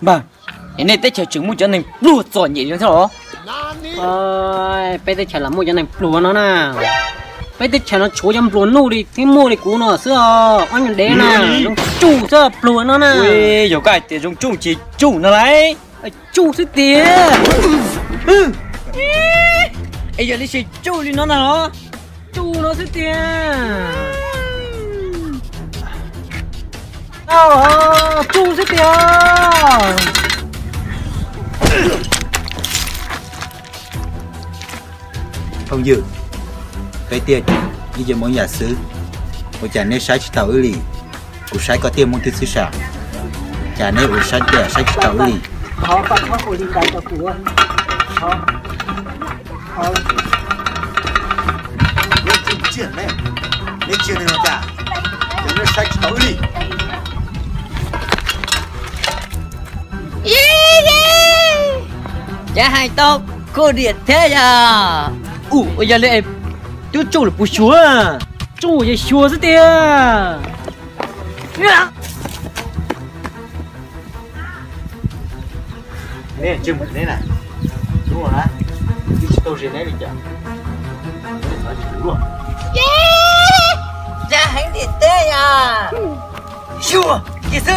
Bà, hiện nay tới chờ chứng muốn cho nên lùa giỏi nhỉ như thế đó. bây giờ chờ là mua cho này lùa nó nè. Bây giờ chờ nó chúa chăm lùa nô đi, cái mua đi cú nó xưa, anh nhận đế nè, chủ xưa lùa nó nè. Ui, có cái tiền trong chủ chỉ chủ nó lấy. Chủ sẽ tiền. Ê giờ đi chơi chủ đi nó nào. Chủ nó sẽ tiền. Chủ sẽ tiền. Ông Dự, cái tiền như giờ món nhà sư, một chả nên sai chỉ tàu lì, cũng sai có tiền món thứ sư sản, chả nên uống sai tiền sai chỉ tàu lì. Họ phải có hồi đi cái cho của. Họ. Lên chuyện này, lên chuyện này nó chả, chả nên sai chỉ tàu lì. Chả hai tao cô điện thế à. Bây giờ lại chú chủ là bù chúa à. Chủ gì chúa sẽ tiền. Nè, chưa một thế này, đúng rồi á, đi chỉ tàu gì đấy đi chả, đúng rồi. Chả hai điện thế à. Chúa, kỹ sư.